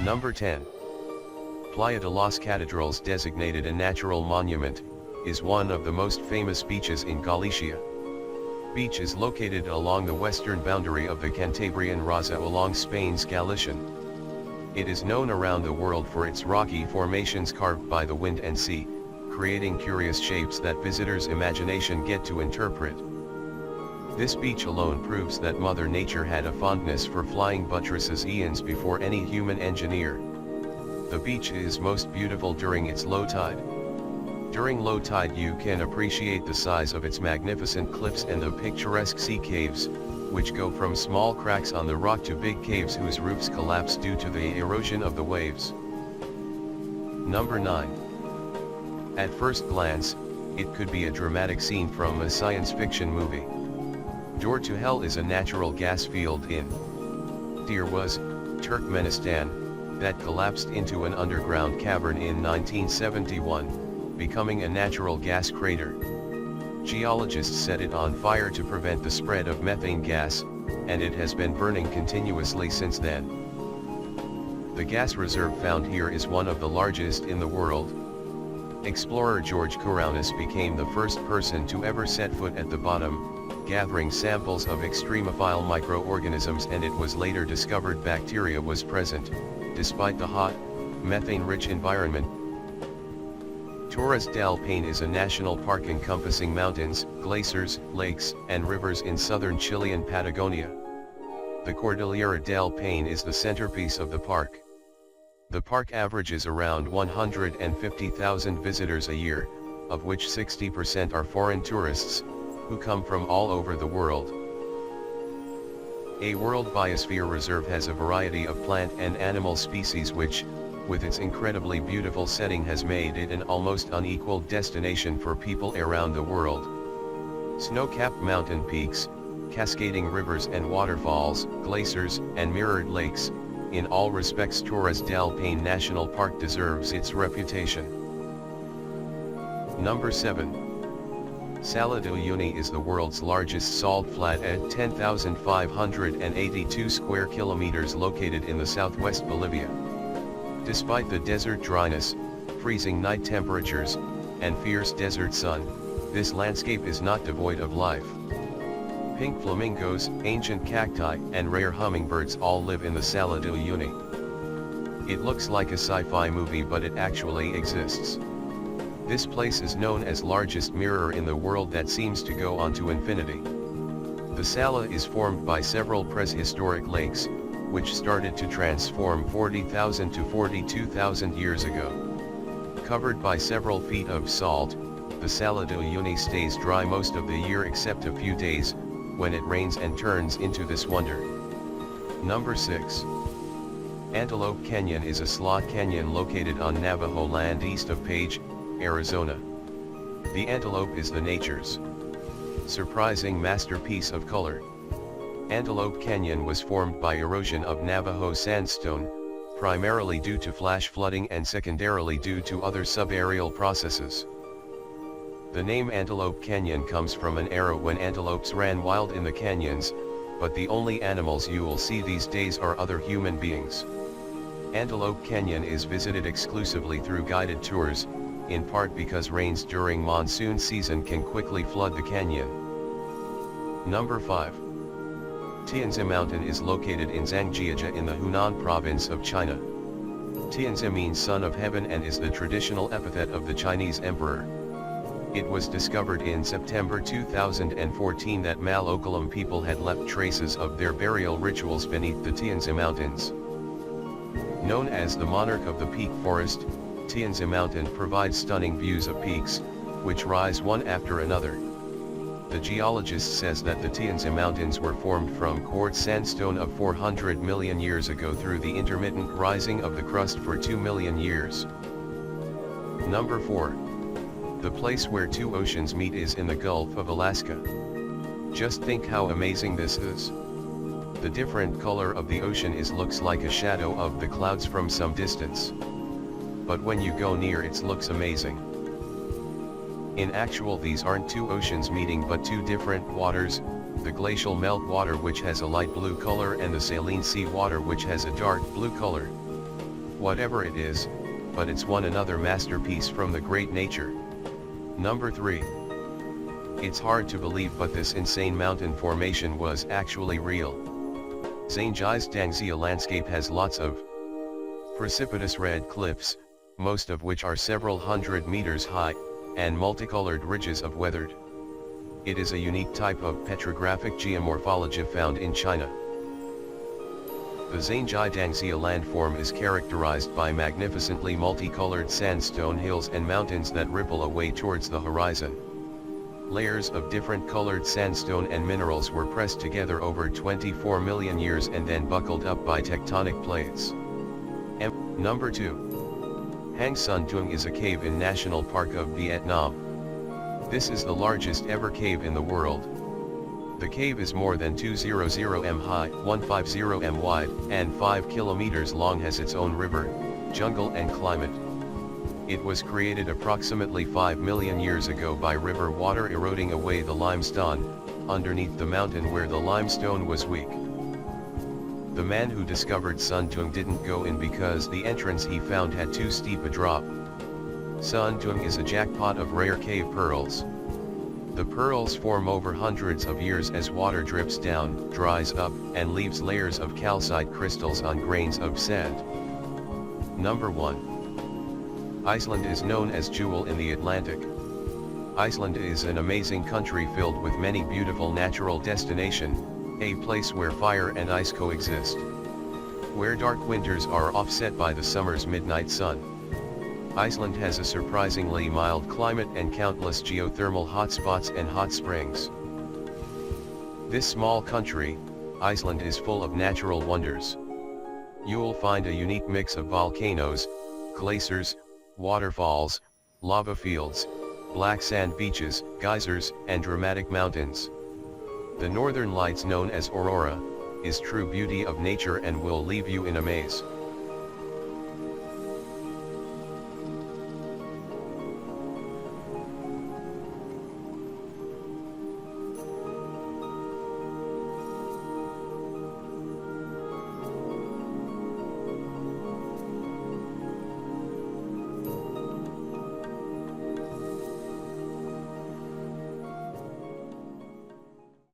Number 10. Playa de los Catedrals, designated a natural monument, is one of the most famous beaches in Galicia. Beach is located along the western boundary of the Cantabrian Raza along Spain's Galician. It is known around the world for its rocky formations carved by the wind and sea, creating curious shapes that visitors' imagination get to interpret. This beach alone proves that Mother Nature had a fondness for flying buttresses eons before any human engineer. The beach is most beautiful during its low tide. During low tide you can appreciate the size of its magnificent cliffs and the picturesque sea caves, which go from small cracks on the rock to big caves whose roofs collapse due to the erosion of the waves. Number 9. At first glance, it could be a dramatic scene from a science fiction movie. Door to Hell is a natural gas field in Dirwas, Turkmenistan, that collapsed into an underground cavern in 1971. Becoming a natural gas crater. Geologists set it on fire to prevent the spread of methane gas, and it has been burning continuously since then. The gas reserve found here is one of the largest in the world. Explorer George Kourounis became the first person to ever set foot at the bottom, gathering samples of extremophile microorganisms, and it was later discovered bacteria was present, despite the hot, methane-rich environment. Torres del Paine is a national park encompassing mountains, glaciers, lakes, and rivers in southern Chilean Patagonia. The Cordillera del Paine is the centerpiece of the park. The park averages around 150,000 visitors a year, of which 60% are foreign tourists, who come from all over the world. A World Biosphere Reserve has a variety of plant and animal species which, with its incredibly beautiful setting, has made it an almost unequaled destination for people around the world. Snow-capped mountain peaks, cascading rivers and waterfalls, glaciers, and mirrored lakes, in all respects Torres del Paine National Park deserves its reputation. Number 7. Sala de Uyuni is the world's largest salt flat at 10,582 square kilometers located in the southwest Bolivia. Despite the desert dryness, freezing night temperatures, and fierce desert sun, this landscape is not devoid of life. Pink flamingos, ancient cacti, and rare hummingbirds all live in the Sala de Uyuni. It looks like a sci-fi movie, but it actually exists. This place is known as largest mirror in the world that seems to go on to infinity. The Sala is formed by several prehistoric lakes, which started to transform 40,000 to 42,000 years ago. Covered by several feet of salt, the Sala de Uyuni stays dry most of the year except a few days, when it rains and turns into this wonder. Number 6. Antelope Canyon is a slot canyon located on Navajo land east of Page, Arizona. The antelope is the nature's surprising masterpiece of color. Antelope Canyon was formed by erosion of Navajo sandstone, primarily due to flash flooding and secondarily due to other subaerial processes. The name Antelope Canyon comes from an era when antelopes ran wild in the canyons, but the only animals you will see these days are other human beings. Antelope Canyon is visited exclusively through guided tours, in part because rains during monsoon season can quickly flood the canyon. Number 5. Tianzi Mountain is located in Zhangjiajie in the Hunan province of China. Tianzi means son of heaven and is the traditional epithet of the Chinese emperor. It was discovered in September 2014 that Malokalam people had left traces of their burial rituals beneath the Tianzi Mountains. Known as the monarch of the peak forest, Tianzi Mountain provides stunning views of peaks, which rise one after another. The geologist says that the Tianzi Mountains were formed from quartz sandstone of 400 million years ago through the intermittent rising of the crust for 2 million years. Number 4. The place where two oceans meet is in the Gulf of Alaska. Just think how amazing this is. The different color of the ocean looks like a shadow of the clouds from some distance. But when you go near it looks amazing. In actual these aren't two oceans meeting but two different waters, the glacial meltwater which has a light blue color and the saline sea water which has a dark blue color. whatever it is, but it's another masterpiece from the great nature. Number 3. It's hard to believe, but this insane mountain formation was actually real. Zhangji's Dangxia landscape has lots of precipitous red cliffs, most of which are several hundred meters high, and multicolored ridges of weathered. It is a unique type of petrographic geomorphology found in China. The Zhangji Dangxia landform is characterized by magnificently multicolored sandstone hills and mountains that ripple away towards the horizon. Layers of different colored sandstone and minerals were pressed together over 24 million years and then buckled up by tectonic plates. Number 2. Hang Son Doong is a cave in National Park of Vietnam. This is the largest ever cave in the world. The cave is more than 200 m high, 150 m wide, and 5 kilometers long, has its own river, jungle and climate. It was created approximately 5 million years ago by river water eroding away the limestone, underneath the mountain where the limestone was weak. The man who discovered Son Doong didn't go in because the entrance he found had too steep a drop. Son Doong is a jackpot of rare cave pearls. The pearls form over hundreds of years as water drips down, dries up, and leaves layers of calcite crystals on grains of sand. Number 1. Iceland is known as Jewel in the Atlantic. Iceland is an amazing country filled with many beautiful natural destinations, a place where fire and ice coexist, where dark winters are offset by the summer's midnight sun. Iceland has a surprisingly mild climate and countless geothermal hotspots and hot springs. This small country, Iceland, is full of natural wonders. You'll find a unique mix of volcanoes, glaciers, waterfalls, lava fields, black sand beaches, geysers, and dramatic mountains. The northern lights, known as aurora, is true beauty of nature and will leave you in amaze.